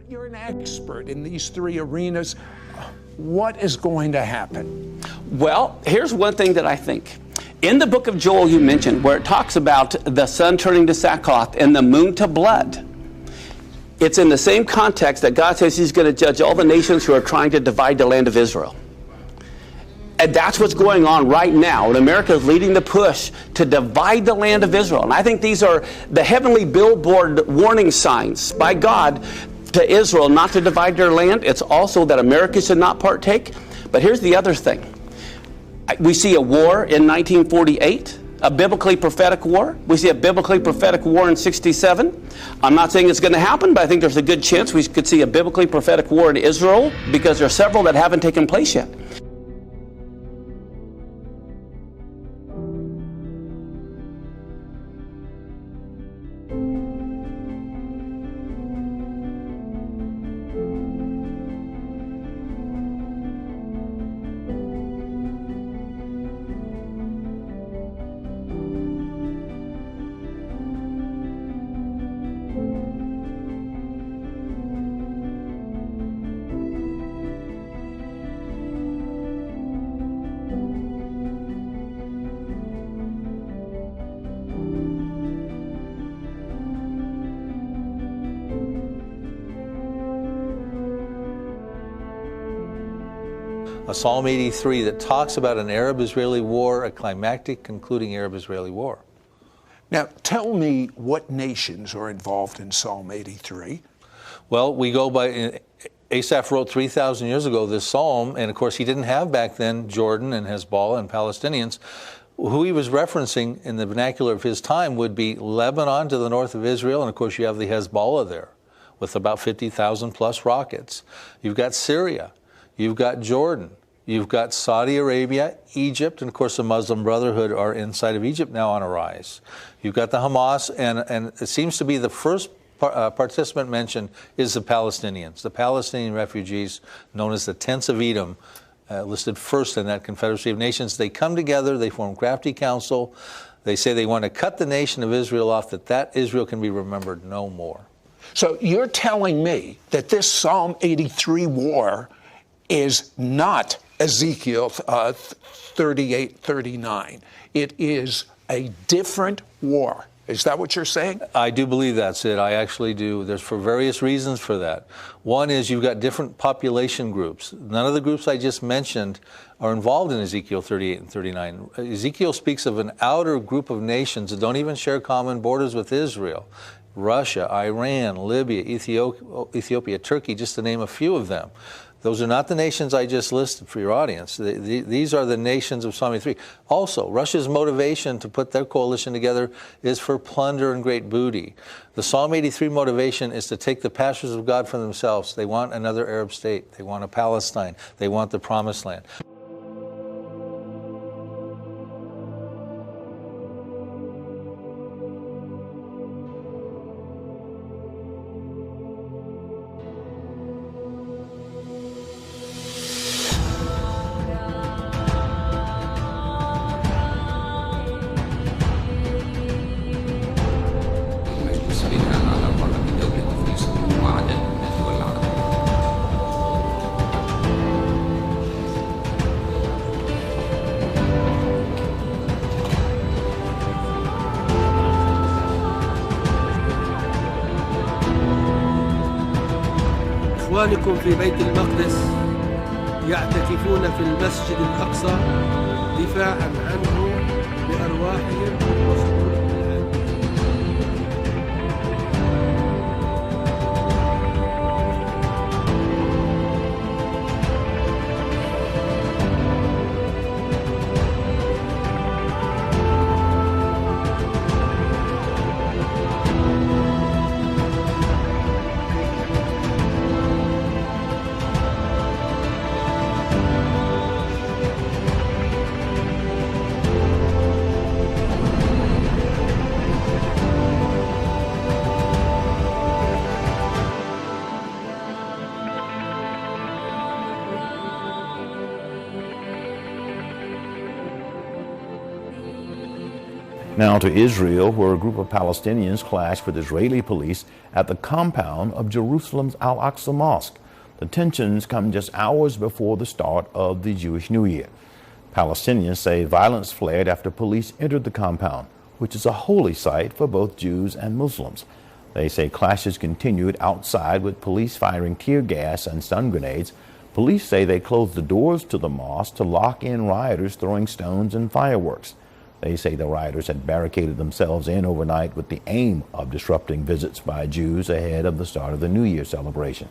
You're an expert in these three arenas. What is going to happen? Well, here's one thing that I think. In the book of Joel you mentioned, where it talks about the sun turning to sackcloth and the moon to blood, it's in the same context that God says he's going to judge all the nations who are trying to divide the land of Israel. And that's what's going on right now. And America is leading the push to divide the land of Israel. And I think these are the heavenly billboard warning signs by God to Israel not to divide their land. It's also that America should not partake. But here's the other thing. We see a war in 1948, a biblically prophetic war. We see a biblically prophetic war in 67. I'm not saying it's going to happen, but I think there's a good chance we could see a biblically prophetic war in Israel because there are several that haven't taken place yet. A Psalm 83 that talks about an Arab-Israeli war, a climactic concluding Arab-Israeli war. Now, tell me what nations are involved in Psalm 83. Well, we go by, Asaph wrote 3,000 years ago this psalm, and of course he didn't have back then Jordan and Hezbollah and Palestinians. Who he was referencing in the vernacular of his time would be Lebanon to the north of Israel, and of course you have the Hezbollah there with about 50,000 plus rockets. You've got Syria, you've got Jordan, you've got Saudi Arabia, Egypt, and of course the Muslim Brotherhood are inside of Egypt now on a rise. You've got the Hamas, and it seems to be the first participant mentioned is the Palestinians. The Palestinian refugees, known as the Tents of Edom, listed first in that Confederacy of Nations. They come together, they form crafty council. They say they want to cut the nation of Israel off, that Israel can be remembered no more. So you're telling me that this Psalm 83 war is not Ezekiel 38, 39. It is a different war. Is that what you're saying? I do believe that's it. I actually do. There's for various reasons for that. One is you've got different population groups. None of the groups I just mentioned are involved in Ezekiel 38 and 39. Ezekiel speaks of an outer group of nations that don't even share common borders with Israel. Russia, Iran, Libya, Ethiopia, Turkey, just to name a few of them. Those are not the nations I just listed for your audience. These are the nations of Psalm 83. Also, Russia's motivation to put their coalition together is for plunder and great booty. The Psalm 83 motivation is to take the pastures of God for themselves. They want another Arab state. They want a Palestine. They want the Promised Land. إخوانكم في بيت المقدس يعتكفون في المسجد الأقصى دفاعا عنه بأرواحهم وصدورهم. Now to Israel, where a group of Palestinians clashed with Israeli police at the compound of Jerusalem's Al-Aqsa Mosque. The tensions come just hours before the start of the Jewish New Year. Palestinians say violence flared after police entered the compound, which is a holy site for both Jews and Muslims. They say clashes continued outside with police firing tear gas and stun grenades. Police say they closed the doors to the mosque to lock in rioters throwing stones and fireworks. They say the rioters had barricaded themselves in overnight with the aim of disrupting visits by Jews ahead of the start of the New Year celebration.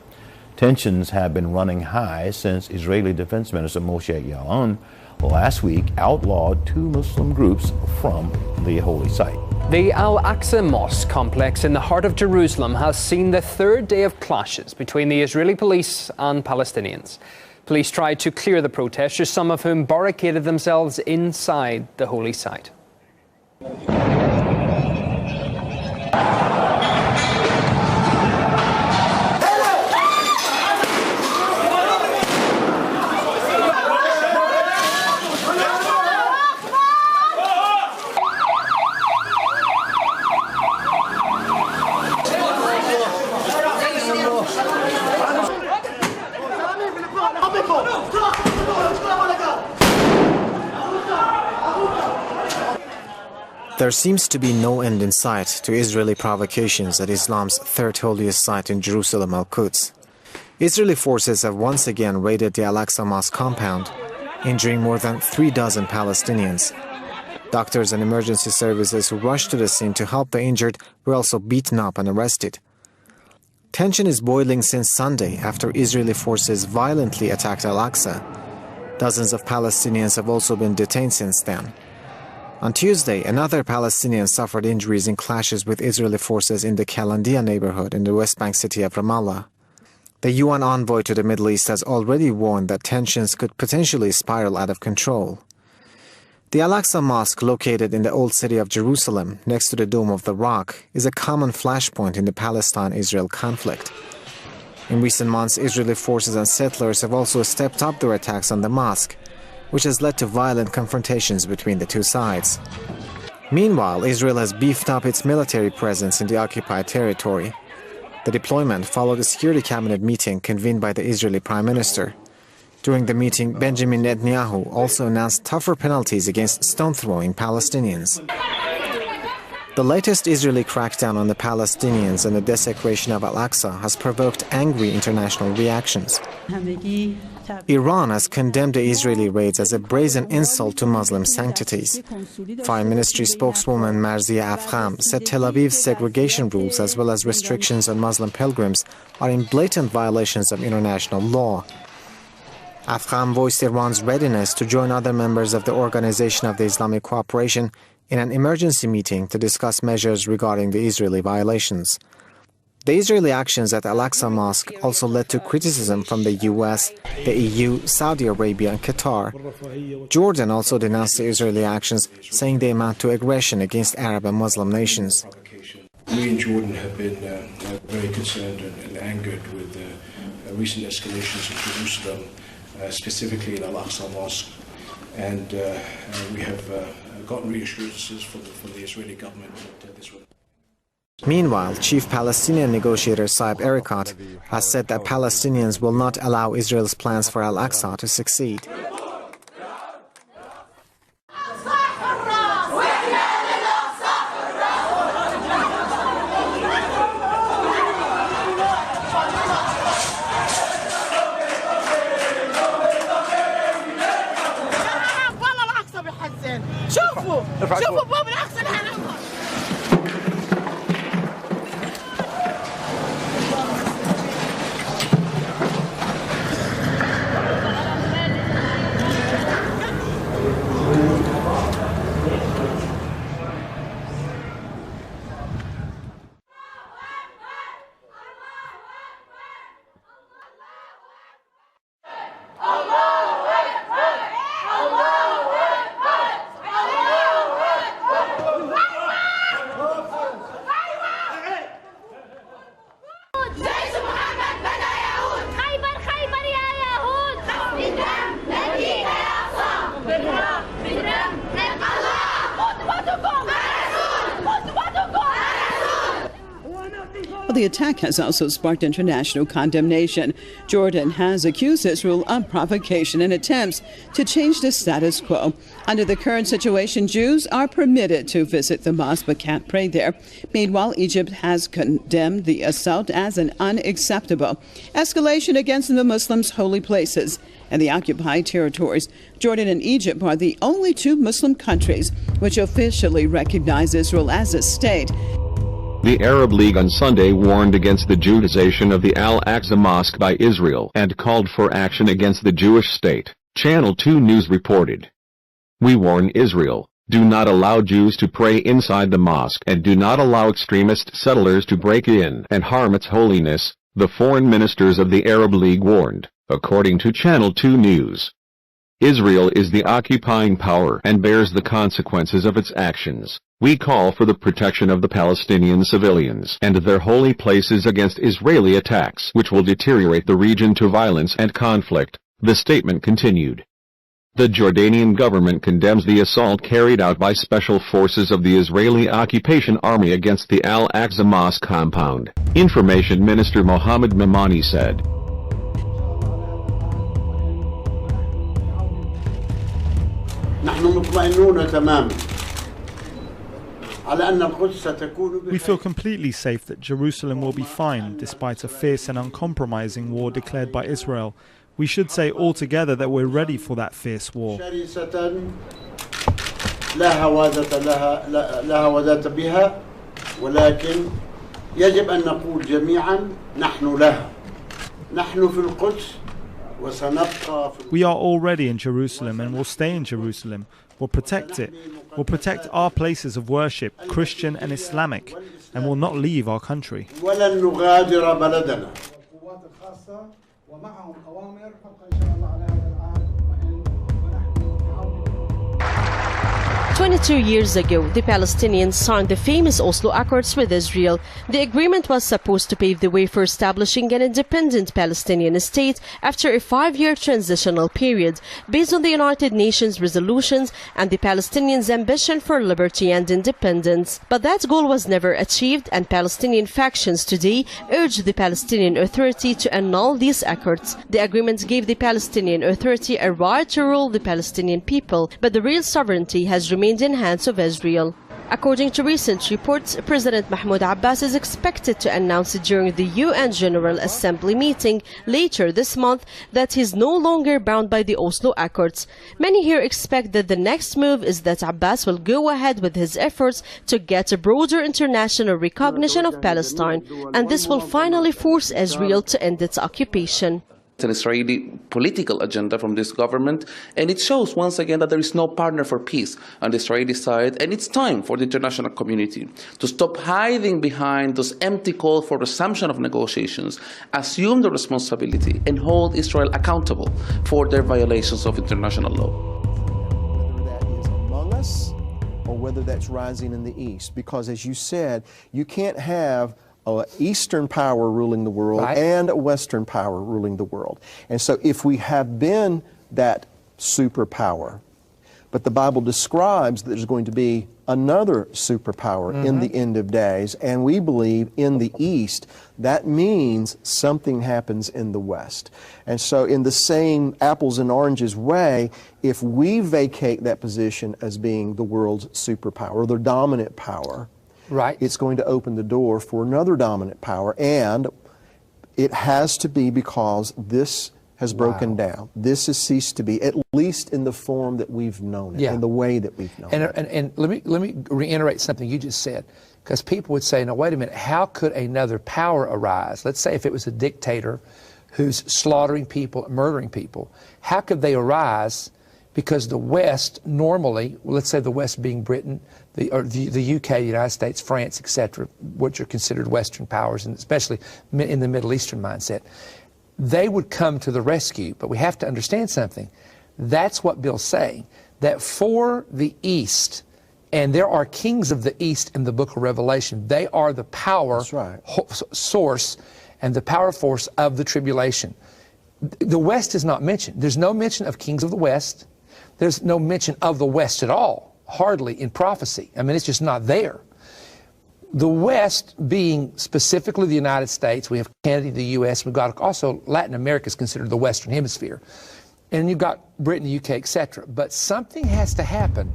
Tensions have been running high since Israeli Defense Minister Moshe Ya'alon last week outlawed 2 Muslim groups from the holy site. The Al-Aqsa Mosque complex in the heart of Jerusalem has seen the 3rd day of clashes between the Israeli police and Palestinians. Police tried to clear the protesters, some of whom barricaded themselves inside the holy site. There seems to be no end in sight to Israeli provocations at Islam's 3rd holiest site in Jerusalem, Al-Quds. Israeli forces have once again raided the Al-Aqsa Mosque compound, injuring more than 3 dozen Palestinians. Doctors and emergency services who rushed to the scene to help the injured were also beaten up and arrested. Tension is boiling since Sunday after Israeli forces violently attacked Al-Aqsa. Dozens of Palestinians have also been detained since then. On Tuesday, another Palestinian suffered injuries in clashes with Israeli forces in the Kalandia neighborhood in the West Bank city of Ramallah. The UN envoy to the Middle East has already warned that tensions could potentially spiral out of control. The Al-Aqsa Mosque, located in the old city of Jerusalem, next to the Dome of the Rock, is a common flashpoint in the Palestine-Israel conflict. In recent months, Israeli forces and settlers have also stepped up their attacks on the mosque, which has led to violent confrontations between the two sides. Meanwhile, Israel has beefed up its military presence in the occupied territory. The deployment followed a security cabinet meeting convened by the Israeli Prime Minister. During the meeting, Benjamin Netanyahu also announced tougher penalties against stone-throwing Palestinians. The latest Israeli crackdown on the Palestinians and the desecration of Al-Aqsa has provoked angry international reactions. Iran has condemned the Israeli raids as a brazen insult to Muslim sanctities. Foreign Ministry spokeswoman Marzieh Afgham said Tel Aviv's segregation rules as well as restrictions on Muslim pilgrims are in blatant violations of international law. Afgham voiced Iran's readiness to join other members of the Organization of the Islamic Cooperation in an emergency meeting to discuss measures regarding the Israeli violations. The Israeli actions at Al-Aqsa Mosque also led to criticism from the US, the EU, Saudi Arabia and Qatar. Jordan also denounced the Israeli actions, saying they amount to aggression against Arab and Muslim nations. We in Jordan have been very concerned and angered with recent escalations in Jerusalem, specifically in Al-Aqsa Mosque. And we have gotten reassurances from the Israeli government that this will. Meanwhile, Chief Palestinian negotiator Saeb Erekat has said that Palestinians will not allow Israel's plans for Al-Aqsa to succeed. the attack has also sparked international condemnation. Jordan has accused Israel of provocation and attempts to change the status quo. Under the current situation, Jews are permitted to visit the mosque but can't pray there. Meanwhile, Egypt has condemned the assault as an unacceptable escalation against the Muslims' holy places and the occupied territories. Jordan and Egypt are the only two Muslim countries which officially recognize Israel as a state. The Arab League on Sunday warned against the Judaization of the Al-Aqsa Mosque by Israel and called for action against the Jewish state. Channel 2 News reported. We warn Israel, do not allow Jews to pray inside the mosque and do not allow extremist settlers to break in and harm its holiness, the foreign ministers of the Arab League warned, according to Channel 2 News. Israel is the occupying power and bears the consequences of its actions. We call for the protection of the Palestinian civilians and their holy places against Israeli attacks which will deteriorate the region to violence and conflict, the statement continued. The Jordanian government condemns the assault carried out by special forces of the Israeli occupation army against the Al-Aqsa Mosque compound. Information Minister Mohammed Mamani said. We feel completely safe that Jerusalem will be fine despite a fierce and uncompromising war declared by Israel. We should say altogether that we're ready for that fierce war. We are already in Jerusalem and will stay in Jerusalem. We'll protect it. We'll protect our places of worship, Christian and Islamic, and will not leave our country. 22 years ago, the Palestinians signed the famous Oslo Accords with Israel. The agreement was supposed to pave the way for establishing an independent Palestinian state after a 5-year transitional period, based on the United Nations resolutions and the Palestinians' ambition for liberty and independence. But that goal was never achieved, and Palestinian factions today urge the Palestinian Authority to annul these accords. The agreement gave the Palestinian Authority a right to rule the Palestinian people, but the real sovereignty has remained in hands of Israel. According to recent reports, President Mahmoud Abbas is expected to announce during the UN General Assembly meeting later this month that he is no longer bound by the Oslo Accords. Many here expect that the next move is that Abbas will go ahead with his efforts to get a broader international recognition of Palestine, and this will finally force Israel to end its occupation. An Israeli political agenda from this government, and it shows once again that there is no partner for peace on the Israeli side, and it's time for the international community to stop hiding behind those empty calls for resumption of negotiations, assume the responsibility, and hold Israel accountable for their violations of international law. Whether that is among us or whether that's rising in the East, because as you said, you can't have an Eastern power ruling the world and a Western power ruling the world. And so if we have been that superpower, but the Bible describes that there's going to be another superpower in the end of days, and we believe in the East, that means something happens in the West. And so in the same apples and oranges way, if we vacate that position as being the world's superpower, or the dominant power, it's going to open the door for another dominant power, and it has to be because this has broken down. This has ceased to be, at least in the form that we've known it, in the way that we've known it. And let me reiterate something you just said, because people would say, now wait a minute, how could another power arise? Let's say if it was a dictator who's slaughtering people, murdering people, how could they arise? Because the West normally, let's say the West being Britain, the UK, the United States, France, etc., which are considered Western powers, and especially in the Middle Eastern mindset, they would come to the rescue. But we have to understand something. That's what Bill's saying, that for the East, and there are kings of the East in the book of Revelation, they are the power source and the power force of the tribulation. The West is not mentioned. There's no mention of kings of the West. There's no mention of the West at all, hardly in prophecy. I mean, it's just not there. The West, being specifically the United States, we have Canada, the U.S., we've got also Latin America is considered the Western Hemisphere. And you've got Britain, the UK, etc. But something has to happen.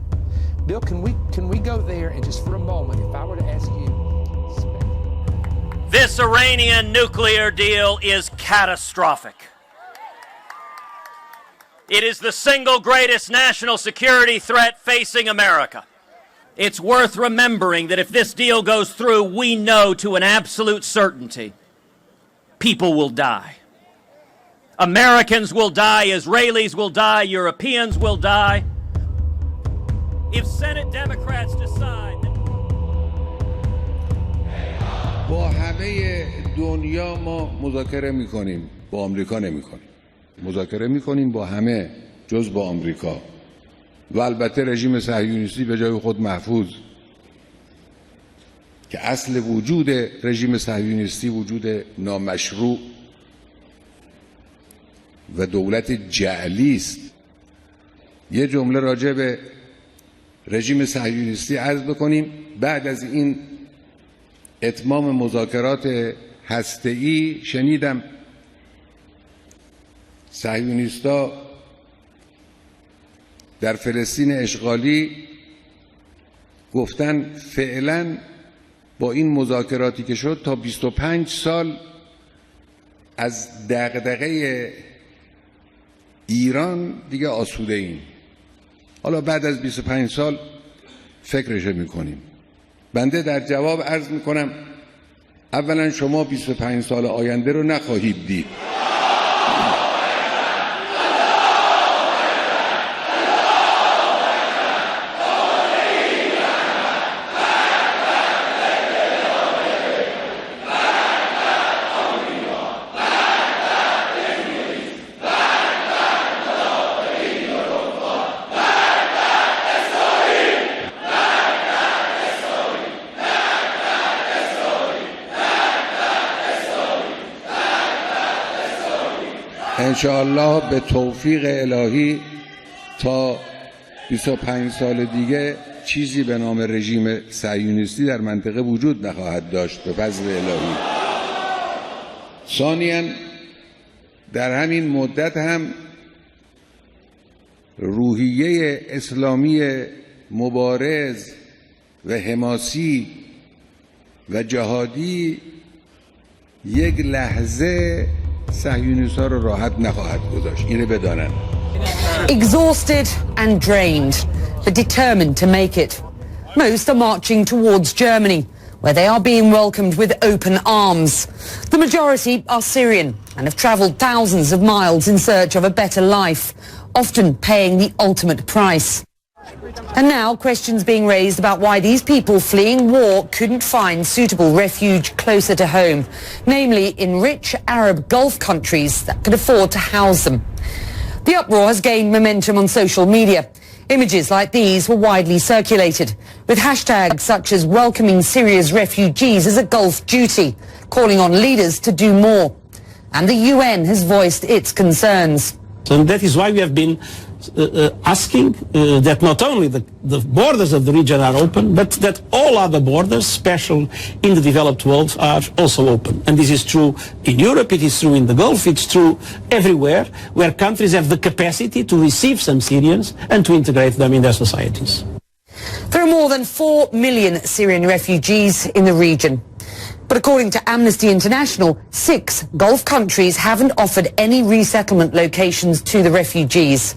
Bill, can we go there and just for a moment, if I were to ask you... This Iranian nuclear deal is catastrophic. It is the single greatest national security threat facing America. It's worth remembering that if this deal goes through, we know to an absolute certainty, people will die. Americans will die, Israelis will die, Europeans will die. If Senate Democrats decide that... با همه دنیا ما مذاکره میکنیم، با آمریکا نمیکنیم. مذاکره میکنیم با همه جز با آمریکا. و البته رژیم صهیونیستی به جای خود محفوظ که اصل وجود رژیم صهیونیستی وجود نامشروع و دولت جعلی است. یه جمله راجع به رژیم صهیونیستی عرض بکنیم. بعد از این اتمام مذاکرات هسته‌ای شنیدم صهیونیستا در فلسطین اشغالی گفتن فعلا با این مذاکراتی که شد تا 25 سال از دغدغه ایران دیگه آسوده ایم. حالا بعد از 25 سال فکرش میکنیم. بنده در جواب عرض میکنم اولا شما 25 سال آینده رو نخواهید دید. انشاءالله به توفیق الهی تا 25 سال دیگه چیزی به نام رژیم صهیونیستی در منطقه وجود نخواهد داشت به فضل الهی. ثانیاً در همین مدت هم روحیه اسلامی مبارز و حماسی و جهادی یک لحظه صهیونیست‌ها رو راحت نخواهد گذاشت. اینو بدانن. Exhausted and drained, but determined to make it. Most are marching towards Germany, where they are being welcomed with open arms. The majority are Syrian and have travelled thousands of miles in search of a better life, often paying the ultimate price. And now questions being raised about why these people fleeing war couldn't find suitable refuge closer to home, namely in rich Arab Gulf countries that could afford to house them. The uproar has gained momentum on social media. Images like these were widely circulated, with hashtags such as welcoming Syria's refugees as a Gulf duty, calling on leaders to do more. And the UN has voiced its concerns. And that is why we have been asking that not only the borders of the region are open, but that all other borders, special in the developed world, are also open. And this is true in Europe, it is true in the Gulf, it's true everywhere where countries have the capacity to receive some Syrians and to integrate them in their societies. There are more than 4 million Syrian refugees in the region. But according to Amnesty International, 6 Gulf countries haven't offered any resettlement locations to the refugees.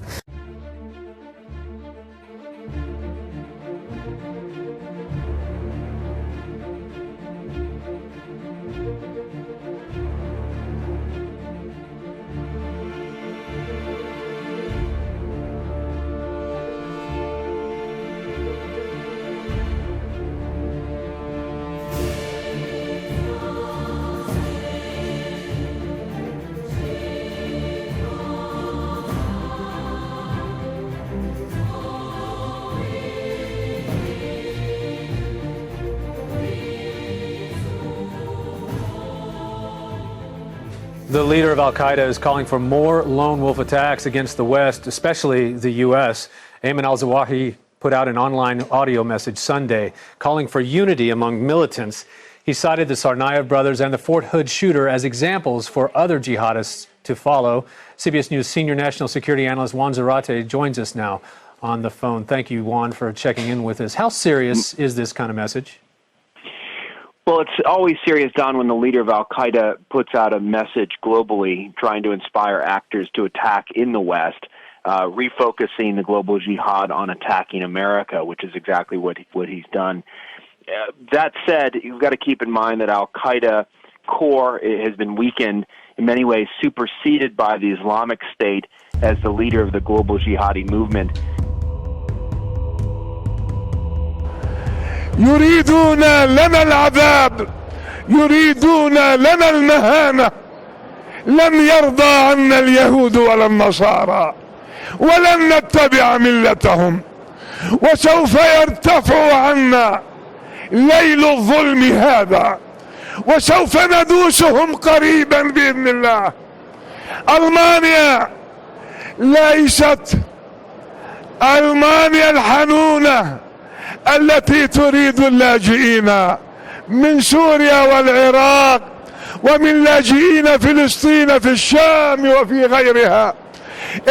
The leader of al-Qaeda is calling for more lone wolf attacks against the West, especially the U.S. Ayman al-Zawahiri put out an online audio message Sunday calling for unity among militants. He cited the Tsarnaev brothers and the Fort Hood shooter as examples for other jihadists to follow. CBS News senior national security analyst Juan Zarate joins us now on the phone. Thank you, Juan, for checking in with us. How serious is this kind of message? Well, it's always serious, Don, when the leader of al-Qaeda puts out a message globally trying to inspire actors to attack in the West, refocusing the global jihad on attacking America, which is exactly what he's done. That said, you've got to keep in mind that al-Qaeda core has been weakened, in many ways superseded by the Islamic State as the leader of the global jihadi movement. يريدون لنا العذاب، يريدون لنا المهانة. لن يرضى عنا اليهود ولا النصارى، ولن نتبع ملتهم، وسوف يرتفع عنا ليل الظلم هذا، وسوف ندوسهم قريبا بإذن الله. ألمانيا ليست ألمانيا الحنونة التي تريد اللاجئين من سوريا والعراق ومن لاجئين فلسطين في الشام وفي غيرها.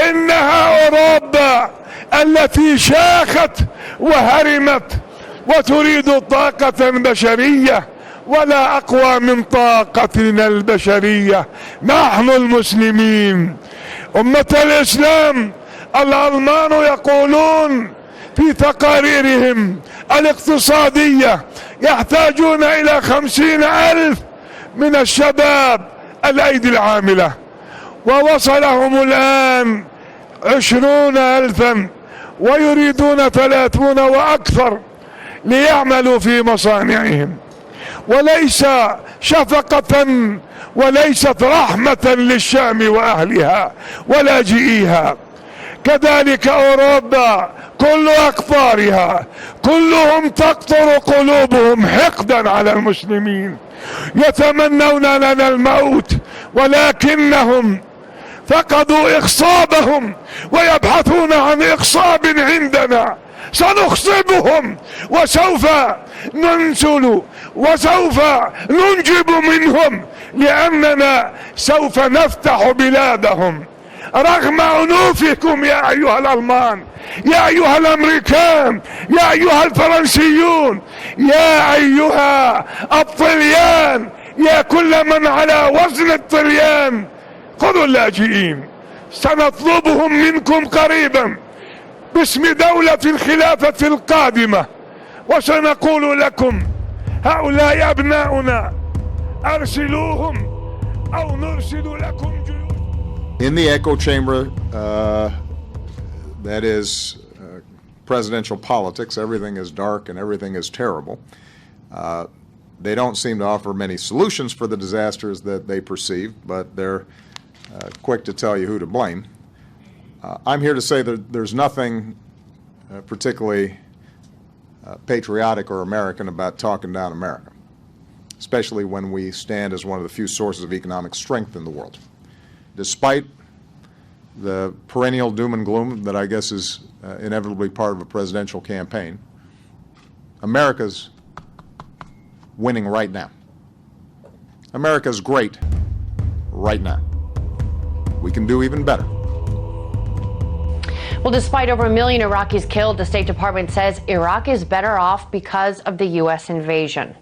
إنها أوروبا التي شاخت وهرمت وتريد طاقة بشرية ولا أقوى من طاقتنا البشرية. نحن المسلمين أمة الإسلام الألمان يقولون في تقاريرهم الاقتصادية يحتاجون إلى 50,000 من الشباب الأيدي العاملة، ووصلهم الآن 20,000 ويريدون 30 وأكثر ليعملوا في مصانعهم. وليس شفقة وليست رحمة للشام وأهلها ولاجئيها. كذلك أوروبا كل أقطارها كلهم تقطر قلوبهم حقدا على المسلمين، يتمنون لنا الموت ولكنهم فقدوا إخصابهم ويبحثون عن إخصاب عندنا. سنخصبهم وسوف ننزل وسوف ننجب منهم، لأننا سوف نفتح بلادهم رغم أنوفكم يا أيها الألمان، يا أيها الأمريكان، يا أيها الفرنسيون، يا أيها الطليان، يا كل من على وزن الطليان. خذوا اللاجئين، سنطلبهم منكم قريبا باسم دولة الخلافة القادمة، وسنقول لكم هؤلاء أبناؤنا أرسلوهم أو نرسل لكم. In the echo chamber, that is presidential politics, everything is dark and everything is terrible. They don't seem to offer many solutions for the disasters that they perceive, but they're quick to tell you who to blame. I'm here to say that there's nothing particularly patriotic or American about talking down America, especially when we stand as one of the few sources of economic strength in the world. Despite the perennial doom and gloom that I guess is inevitably part of a presidential campaign, America's winning right now. America's great right now. We can do even better. Well, despite over 1 million Iraqis killed, the State Department says Iraq is better off because of the U.S. invasion.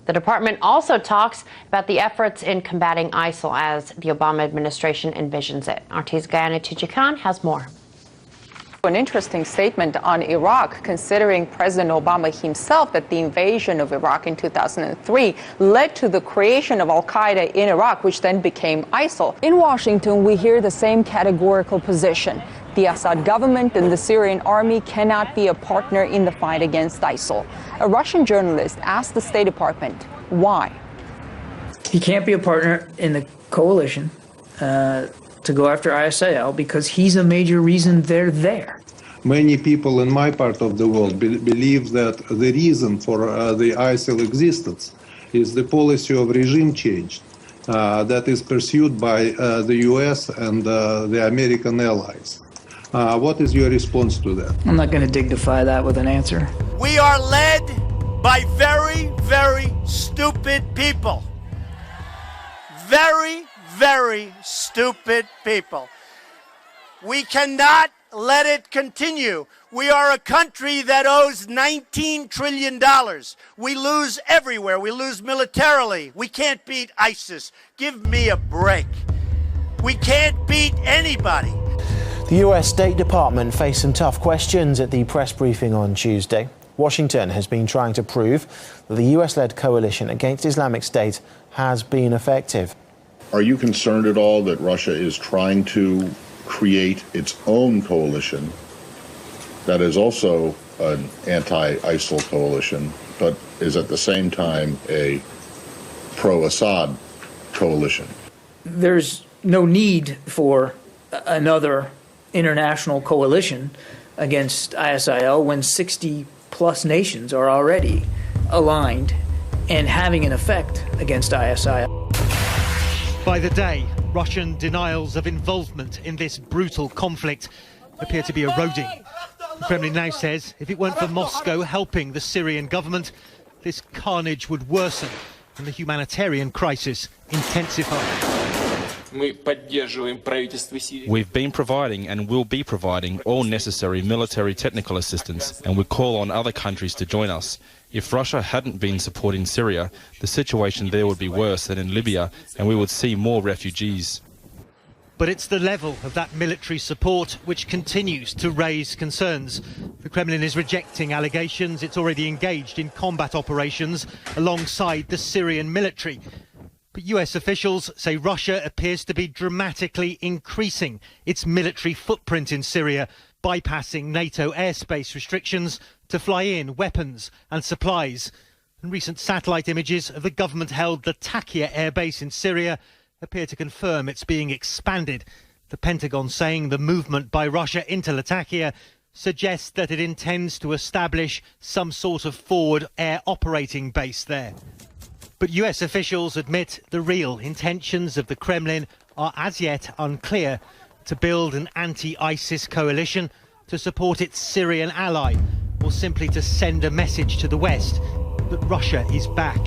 The department also talks about the efforts in combating ISIL as the Obama administration envisions it. RT's Gayana Tijikan has more. An interesting statement on Iraq, considering President Obama himself that the invasion of Iraq in 2003 led to the creation of al-Qaeda in Iraq, which then became ISIL. In Washington, we hear the same categorical position. The Assad government and the Syrian army cannot be a partner in the fight against ISIL. A Russian journalist asked the State Department why. He can't be a partner in the coalition to go after ISIL because he's a major reason they're there. Many people in my part of the world believe that the reason for the ISIL existence is the policy of regime change that is pursued by the US and the American allies. What is your response to that? I'm not going to dignify that with an answer. We are led by very, very stupid people. Very, very stupid people. We cannot let it continue. We are a country that owes $19 trillion. We lose everywhere. We lose militarily. We can't beat ISIS. Give me a break. We can't beat anybody. The US State Department faced some tough questions at the press briefing on Tuesday. Washington has been trying to prove that the US-led coalition against Islamic State has been effective. Are you concerned at all that Russia is trying to create its own coalition that is also an anti-ISIL coalition, but is at the same time a pro-Assad coalition? There's no need for another international coalition against ISIL when 60-plus nations are already aligned and having an effect against ISIL. By the day, Russian denials of involvement in this brutal conflict appear to be eroding. The Kremlin now says if it weren't for Moscow helping the Syrian government, this carnage would worsen and the humanitarian crisis intensify. We've been providing and will be providing all necessary military technical assistance, and we call on other countries to join us. If Russia hadn't been supporting Syria, the situation there would be worse than in Libya, and we would see more refugees. But it's the level of that military support which continues to raise concerns. The Kremlin is rejecting allegations it's already engaged in combat operations alongside the Syrian military. But US officials say Russia appears to be dramatically increasing its military footprint in Syria, bypassing NATO airspace restrictions to fly in weapons and supplies. And recent satellite images of the government-held Latakia airbase in Syria appear to confirm it's being expanded. The Pentagon saying the movement by Russia into Latakia suggests that it intends to establish some sort of forward air operating base there. But US officials admit the real intentions of the Kremlin are as yet unclear: to build an anti-ISIS coalition, to support its Syrian ally, or simply to send a message to the West that Russia is back.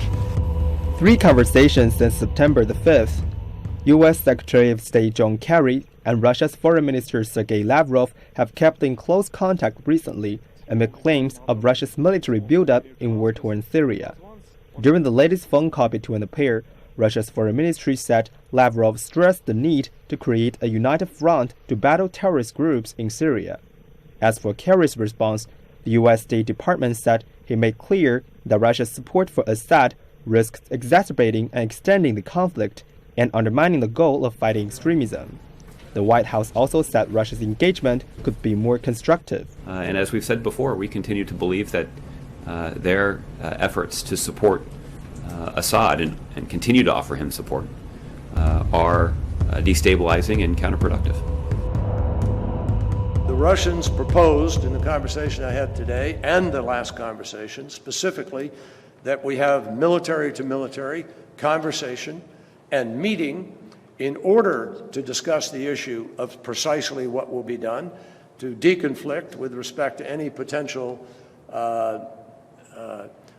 3 conversations since September the 5th. U.S. Secretary of State John Kerry and Russia's Foreign Minister Sergei Lavrov have kept in close contact recently amid claims of Russia's military buildup in war-torn Syria. During the latest phone call between the pair, Russia's foreign ministry said Lavrov stressed the need to create a united front to battle terrorist groups in Syria. As for Kerry's response, the U.S. State Department said he made clear that Russia's support for Assad risks exacerbating and extending the conflict and undermining the goal of fighting extremism. The White House also said Russia's engagement could be more constructive. And as we've said before, we continue to believe that their efforts to support Assad and continue to offer him support are destabilizing and counterproductive. The Russians proposed in the conversation I had today and the last conversation specifically that we have military-to-military conversation and meeting in order to discuss the issue of precisely what will be done to deconflict with respect to any potential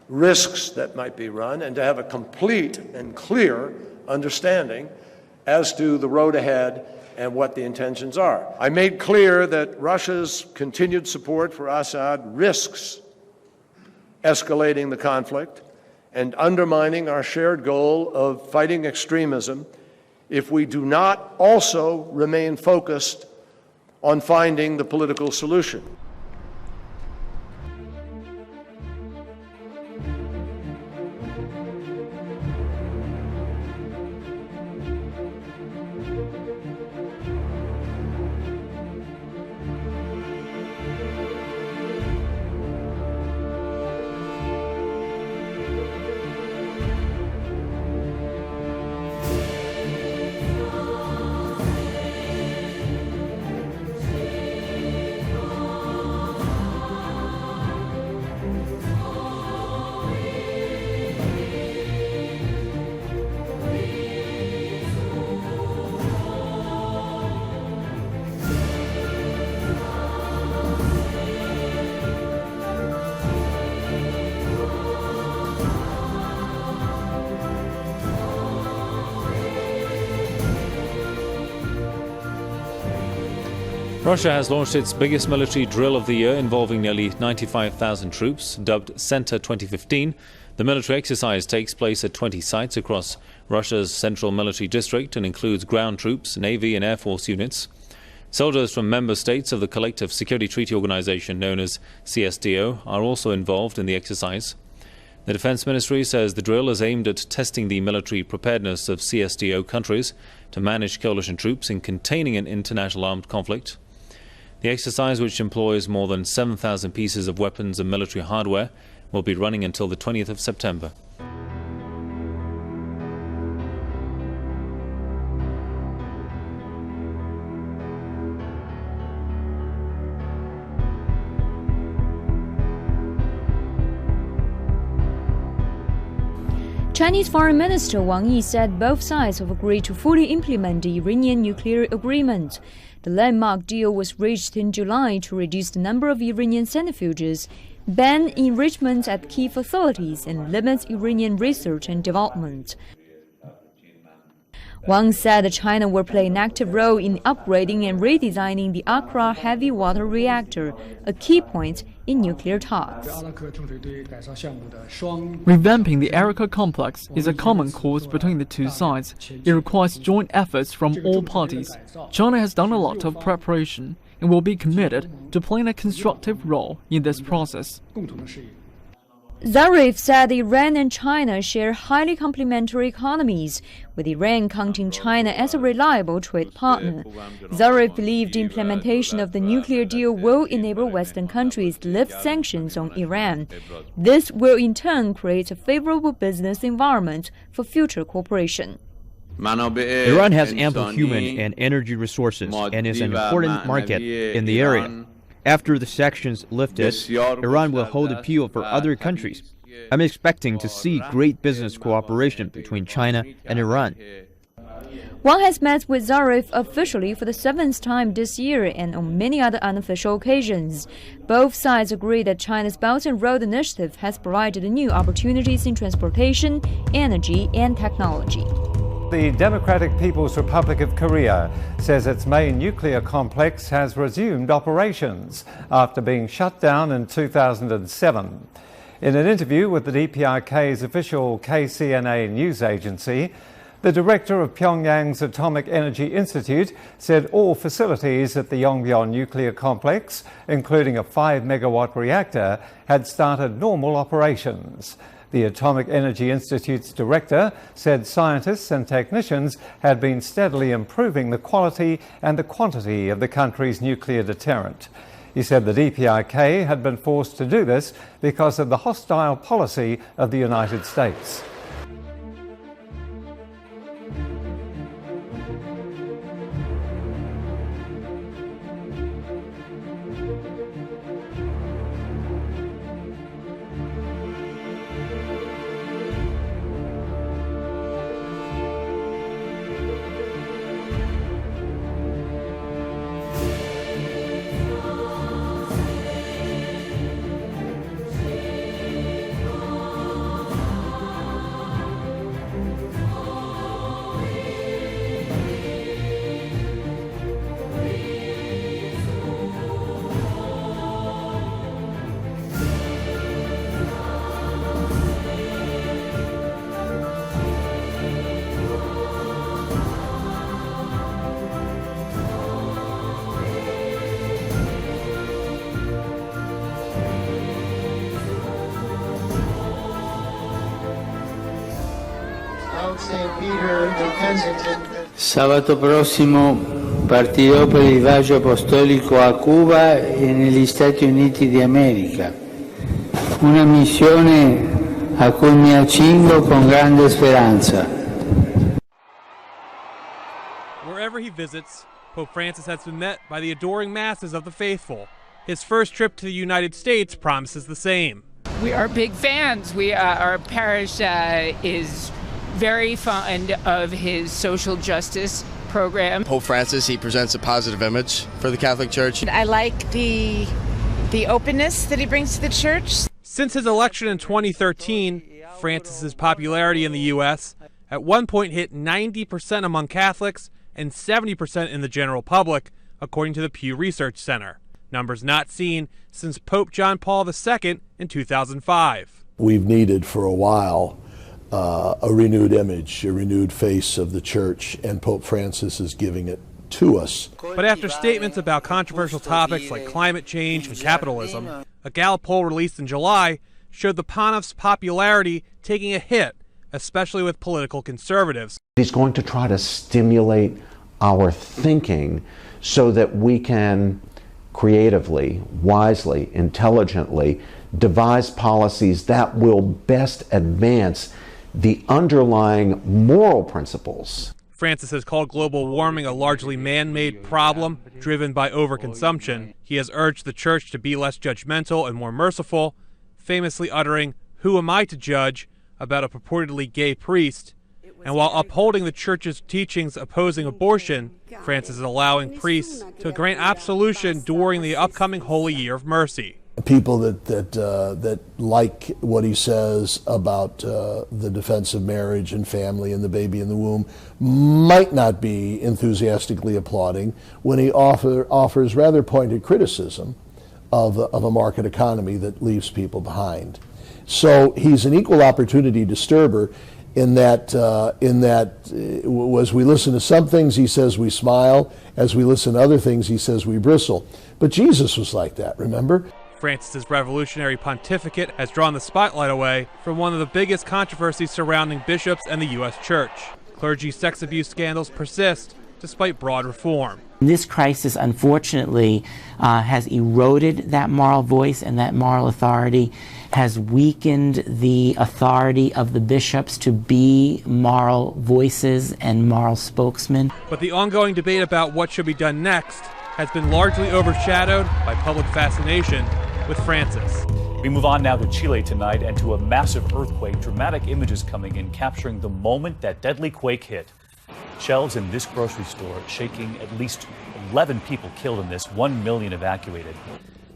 risks that might be run, and to have a complete and clear understanding as to the road ahead and what the intentions are. I made clear that Russia's continued support for Assad risks escalating the conflict and undermining our shared goal of fighting extremism if we do not also remain focused on finding the political solution. Russia has launched its biggest military drill of the year, involving nearly 95,000 troops, dubbed Center 2015. The military exercise takes place at 20 sites across Russia's central military district and includes ground troops, Navy and Air Force units. Soldiers from member states of the Collective Security Treaty Organization known as CSTO are also involved in the exercise. The Defense Ministry says the drill is aimed at testing the military preparedness of CSTO countries to manage coalition troops in containing an international armed conflict. The exercise, which employs more than 7,000 pieces of weapons and military hardware, will be running until the 20th of September. Chinese Foreign Minister Wang Yi said both sides have agreed to fully implement the Iranian nuclear agreement. The landmark deal was reached in July to reduce the number of Iranian centrifuges, ban enrichment at key facilities, and limit Iranian research and development. Wang said China will play an active role in upgrading and redesigning the Accra heavy water reactor, a key point in nuclear talks. Revamping the Accra complex is a common cause between the two sides. It requires joint efforts from all parties. China has done a lot of preparation and will be committed to playing a constructive role in this process. Zarif said Iran and China share highly complementary economies, with Iran counting China as a reliable trade partner. Zarif believed the implementation of the nuclear deal will enable Western countries to lift sanctions on Iran. This will in turn create a favorable business environment for future cooperation. Iran has ample human and energy resources and is an important market in the area. After the sanctions lifted, Iran will hold appeal for other countries. I'm expecting to see great business cooperation between China and Iran. Wang has met with Zarif officially for the 7th time this year and on many other unofficial occasions. Both sides agree that China's Belt and Road Initiative has provided new opportunities in transportation, energy, and technology. The Democratic People's Republic of Korea says its main nuclear complex has resumed operations after being shut down in 2007. In an interview with the DPRK's official KCNA news agency, the director of Pyongyang's Atomic Energy Institute said all facilities at the Yongbyon nuclear complex, including a 5-megawatt reactor, had started normal operations. The Atomic Energy Institute's director said scientists and technicians had been steadily improving the quality and the quantity of the country's nuclear deterrent. He said the DPRK had been forced to do this because of the hostile policy of the United States. Sabato prossimo partirò per il viaggio apostolico a Cuba e negli Stati Uniti d'America, una missione a cui mi accingo con grande speranza. Wherever he visits, Pope Francis has been met by the adoring masses of the faithful. His first trip to the United States promises the same. We are big fans. Our parish is very fond of his social justice program. Pope Francis, he presents a positive image for the Catholic Church. I like the openness that he brings to the church. Since his election in 2013, Francis's popularity in the U.S. at one point hit 90% among Catholics and 70% in the general public, according to the Pew Research Center, numbers not seen since Pope John Paul II in 2005. We've needed for a while a renewed image, a renewed face of the church, and Pope Francis is giving it to us. But after statements about controversial topics like climate change and capitalism, a Gallup poll released in July showed the pontiff's popularity taking a hit, especially with political conservatives. He's going to try to stimulate our thinking so that we can creatively, wisely, intelligently devise policies that will best advance the underlying moral principles. Francis has called global warming a largely man-made problem driven by overconsumption. He has urged the church to be less judgmental and more merciful, famously uttering, "Who am I to judge?" about a purportedly gay priest. And while upholding the church's teachings opposing abortion, Francis is allowing priests to grant absolution during the upcoming Holy Year of Mercy. People that like what he says about the defense of marriage and family and the baby in the womb might not be enthusiastically applauding when he offers rather pointed criticism of a market economy that leaves people behind. So he's an equal opportunity disturber in that as we listen to some things, he says we smile. As we listen to other things, he says we bristle. But Jesus was like that, remember? Francis's revolutionary pontificate has drawn the spotlight away from one of the biggest controversies surrounding bishops and the U.S. Church. Clergy sex abuse scandals persist despite broad reform. This crisis, unfortunately, has eroded that moral voice and that moral authority, has weakened the authority of the bishops to be moral voices and moral spokesmen. But the ongoing debate about what should be done next has been largely overshadowed by public fascination with Francis. We move on now to Chile tonight and to a massive earthquake. Dramatic images coming in, capturing the moment that deadly quake hit. Shelves in this grocery store shaking, at least 11 people killed in this, 1 million evacuated.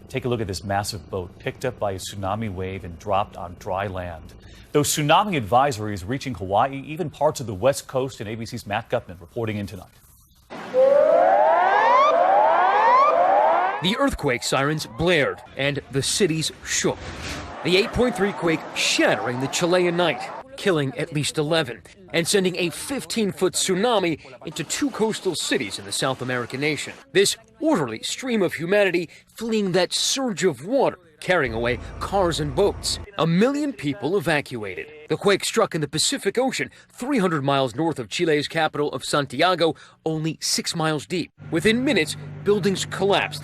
Take a look at this massive boat picked up by a tsunami wave and dropped on dry land. Those tsunami advisories reaching Hawaii, even parts of the West Coast, and ABC's Matt Gutman reporting in tonight. The earthquake sirens blared and the cities shook. The 8.3 quake shattering the Chilean night, killing at least 11 and sending a 15-foot tsunami into 2 coastal cities in the South American nation. This orderly stream of humanity fleeing that surge of water, carrying away cars and boats. 1 million people evacuated. The quake struck in the Pacific Ocean, 300 miles north of Chile's capital of Santiago, only 6 miles deep. Within minutes, buildings collapsed.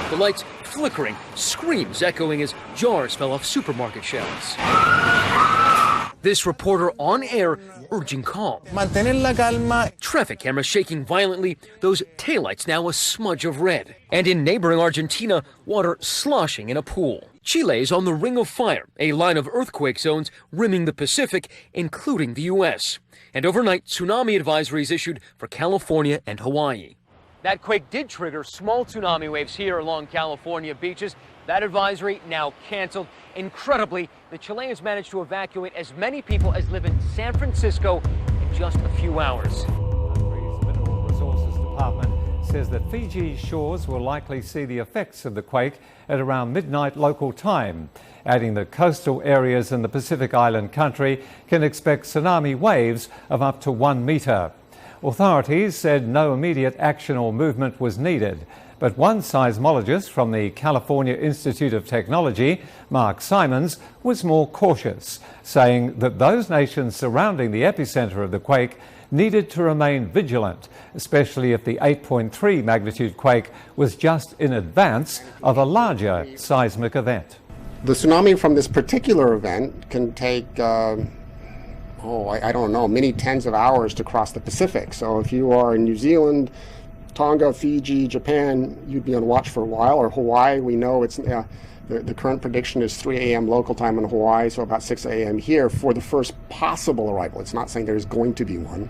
The lights flickering, screams echoing as jars fell off supermarket shelves. This reporter on air urging calm. Mantener la calma. Traffic cameras shaking violently, those taillights now a smudge of red. And in neighboring Argentina, water sloshing in a pool. Chile is on the Ring of Fire, a line of earthquake zones rimming the Pacific, including the U.S. And overnight, tsunami advisories issued for California and Hawaii. That quake did trigger small tsunami waves here along California beaches. That advisory now canceled. Incredibly, the Chileans managed to evacuate as many people as live in San Francisco in just a few hours. The Mineral Resources Department says that Fiji's shores will likely see the effects of the quake at around midnight local time, adding that coastal areas in the Pacific Island country can expect tsunami waves of up to 1 metre. Authorities said no immediate action or movement was needed, but one seismologist from the California Institute of Technology, Mark Simons, was more cautious, saying that those nations surrounding the epicentre of the quake needed to remain vigilant, especially if the 8.3 magnitude quake was just in advance of a larger seismic event. The tsunami from this particular event can take I don't know, many tens of hours to cross the Pacific. So if you are in New Zealand, Tonga, Fiji, Japan, you'd be on watch for a while. Or Hawaii, we know it's the current prediction is 3 a.m. local time in Hawaii, so about 6 a.m. here for the first possible arrival. It's not saying there's going to be one.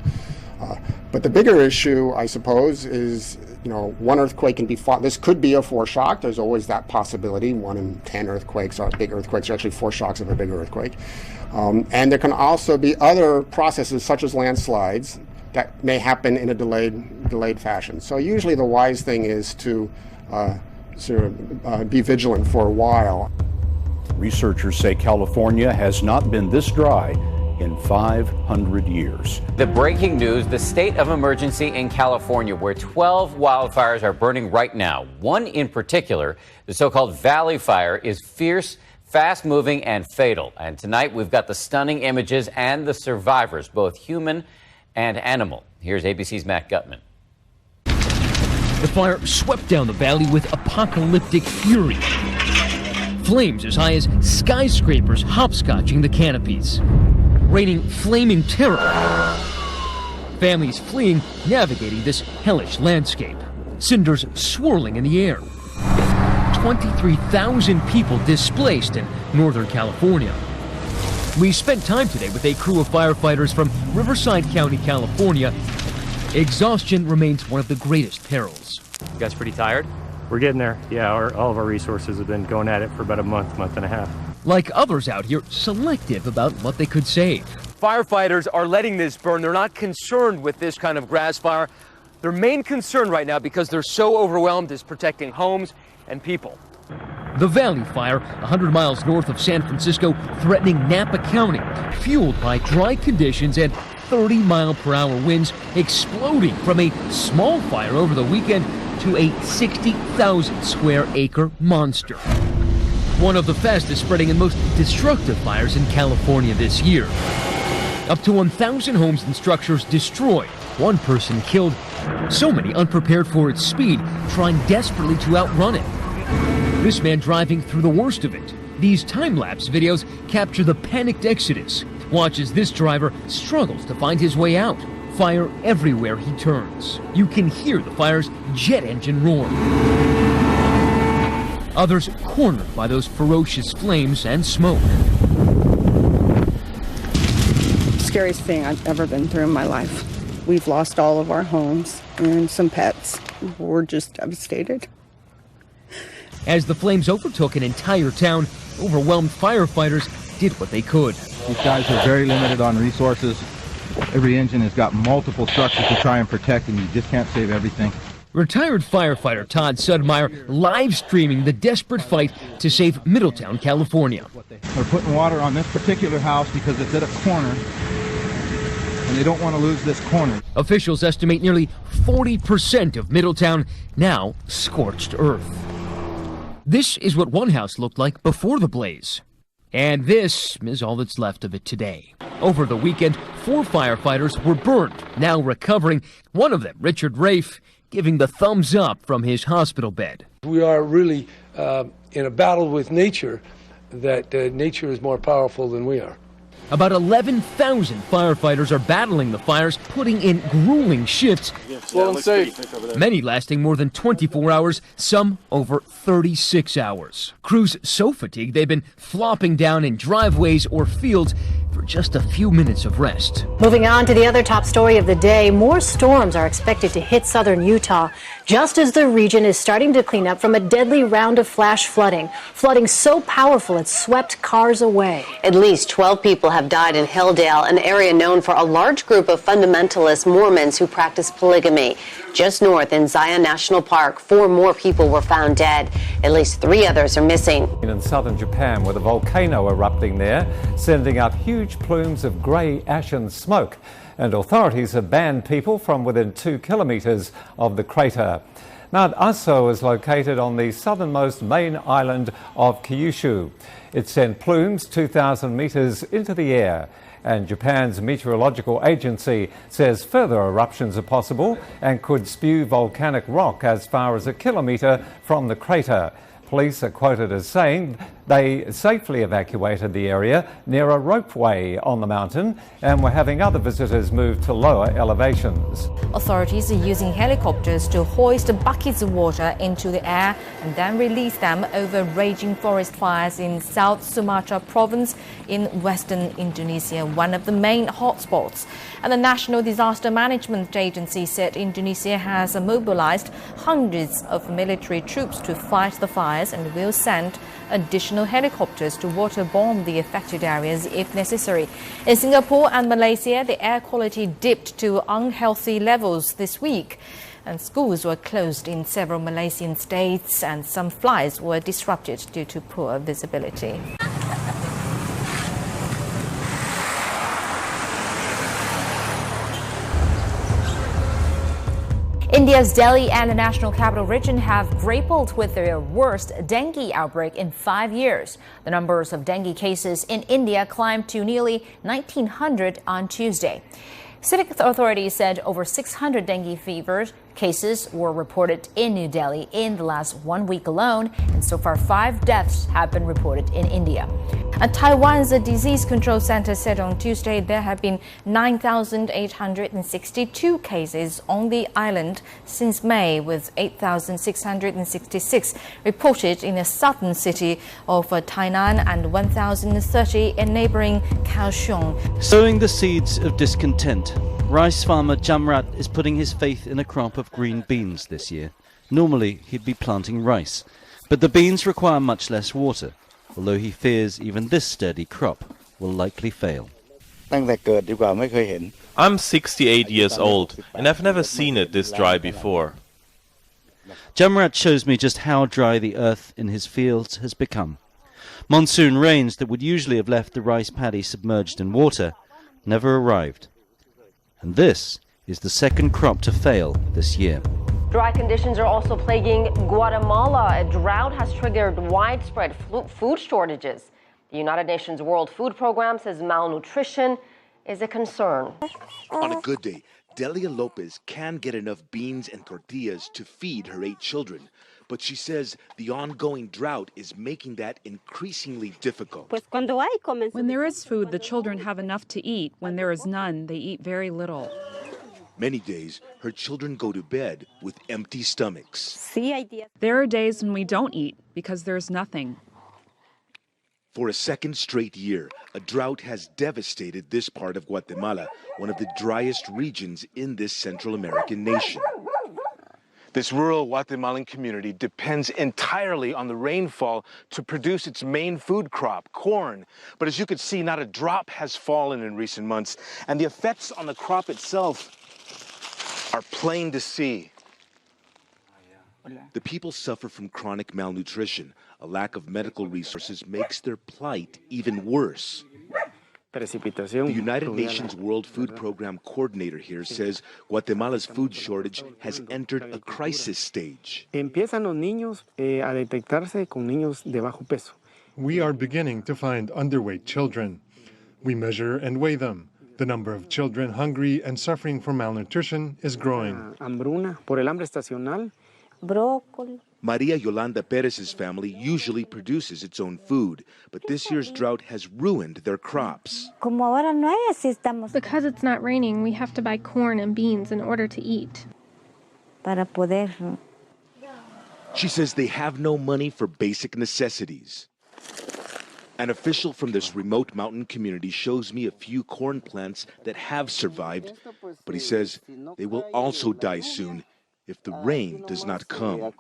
But the bigger issue, I suppose, is, one earthquake can be fought. This could be a foreshock. There's always that possibility. 1 in 10 earthquakes are big earthquakes, are actually foreshocks of a big earthquake. And there can also be other processes such as landslides that may happen in a delayed fashion. So usually the wise thing is to be vigilant for a while. Researchers say California has not been this dry in 500 years. The breaking news, the state of emergency in California, where 12 wildfires are burning right now. One in particular, the so-called Valley Fire, is fierce, fast-moving, and fatal. And tonight we've got the stunning images and the survivors, both human and animal. Here's ABC's Matt Gutman. The fire swept down the valley with apocalyptic fury. Flames as high as skyscrapers hopscotching the canopies, raining flaming terror. Families fleeing, navigating this hellish landscape. Cinders swirling in the air. 23,000 people displaced in Northern California. We spent time today with a crew of firefighters from Riverside County, California. Exhaustion remains one of the greatest perils. You guys pretty tired? We're getting there. Yeah, all of our resources have been going at it for about a month and a half. Like others out here, selective about what they could save. Firefighters are letting this burn. They're not concerned with this kind of grass fire. Their main concern right now, because they're so overwhelmed, is protecting homes and people. The Valley Fire, 100 miles north of San Francisco, threatening Napa County, fueled by dry conditions and 30-mile-per-hour winds, exploding from a small fire over the weekend to a 60,000-square-acre monster. One of the fastest spreading and most destructive fires in California this year. Up to 1,000 homes and structures destroyed, one person killed, so many unprepared for its speed, trying desperately to outrun it. This man driving through the worst of it. These time-lapse videos capture the panicked exodus. Watch as this driver struggles to find his way out. Fire everywhere he turns. You can hear the fire's jet engine roar. Others cornered by those ferocious flames and smoke. Scariest thing I've ever been through in my life. We've lost all of our homes and some pets. We're just devastated. As the flames overtook an entire town, overwhelmed firefighters did what they could. These guys are very limited on resources. Every engine has got multiple structures to try and protect, and you just can't save everything. Retired firefighter Todd Sudmeyer live streaming the desperate fight to save Middletown, California. They're putting water on this particular house because it's at a corner, and they don't want to lose this corner. Officials estimate nearly 40% of Middletown now scorched earth. This is what one house looked like before the blaze. And this is all that's left of it today. Over the weekend, 4 firefighters were burned, now recovering. One of them, Richard Rafe, giving the thumbs up from his hospital bed. We are really in a battle with nature, that nature is more powerful than we are. About 11,000 firefighters are battling the fires, putting in grueling shifts, many lasting more than 24 hours, some over 36 hours. Crews so fatigued they've been flopping down in driveways or fields for just a few minutes of rest. Moving on to the other top story of the day, more storms are expected to hit southern Utah, just as the region is starting to clean up from a deadly round of flash flooding. Flooding so powerful it swept cars away. At least 12 people have died in Hilldale, an area known for a large group of fundamentalist Mormons who practice polygamy. Just north in Zion National Park, 4 more people were found dead. At least 3 others are missing. In southern Japan, with a volcano erupting there, sending up huge plumes of grey ashen smoke, and authorities have banned people from within 2 kilometres of the crater. Mount Aso is located on the southernmost main island of Kyushu. It sent plumes 2,000 metres into the air, and Japan's meteorological agency says further eruptions are possible and could spew volcanic rock as far as 1 kilometre from the crater. Police are quoted as saying they safely evacuated the area near a ropeway on the mountain and were having other visitors move to lower elevations. Authorities are using helicopters to hoist buckets of water into the air and then release them over raging forest fires in South Sumatra province in western Indonesia, one of the main hotspots. And the National Disaster Management Agency said Indonesia has mobilized hundreds of military troops to fight the fires and will send additional international helicopters to waterbomb the affected areas if necessary. In Singapore and Malaysia, the air quality dipped to unhealthy levels this week, and schools were closed in several Malaysian states, and some flights were disrupted due to poor visibility. India's Delhi and the national capital region have grappled with their worst dengue outbreak in 5 years. The numbers of dengue cases in India climbed to nearly 1,900 on Tuesday. Civic authorities said over 600 dengue fever cases were reported in New Delhi in the last 1 week alone, and so far 5 deaths have been reported in India. Taiwan's Disease Control Center said on Tuesday there have been 9,862 cases on the island since May, with 8,666 reported in the southern city of Tainan and 1,030 in neighboring Kyushu. Sowing the seeds of discontent, rice farmer Jamrat is putting his faith in a crop of green beans this year. Normally, he'd be planting rice, but the beans require much less water, although he fears even this sturdy crop will likely fail. I'm 68 years old, and I've never seen it this dry before. Jamrat shows me just how dry the earth in his fields has become. Monsoon rains that would usually have left the rice paddy submerged in water never arrived. And this is the second crop to fail this year. Dry conditions are also plaguing Guatemala. A drought has triggered widespread food shortages. The United Nations World Food Program says malnutrition is a concern. On a good day, Delia Lopez can get enough beans and tortillas to feed her 8 children. But she says the ongoing drought is making that increasingly difficult. When there is food, the children have enough to eat. When there is none, they eat very little. Many days, her children go to bed with empty stomachs. There are days when we don't eat because there's nothing. For a second straight year, a drought has devastated this part of Guatemala, one of the driest regions in this Central American nation. This rural Guatemalan community depends entirely on the rainfall to produce its main food crop, corn. But as you can see, not a drop has fallen in recent months, and the effects on the crop itself are plain to see. The people suffer from chronic malnutrition. A lack of medical resources makes their plight even worse. The United Nations World Food Program coordinator here says Guatemala's food shortage has entered a crisis stage. We are beginning to find underweight children. We measure and weigh them. The number of children hungry and suffering from malnutrition is growing. Maria Yolanda Perez's family usually produces its own food, but this year's drought has ruined their crops. Because it's not raining, we have to buy corn and beans in order to eat. She says they have no money for basic necessities. An official from this remote mountain community shows me a few corn plants that have survived, but he says they will also die soon if the rain does not come.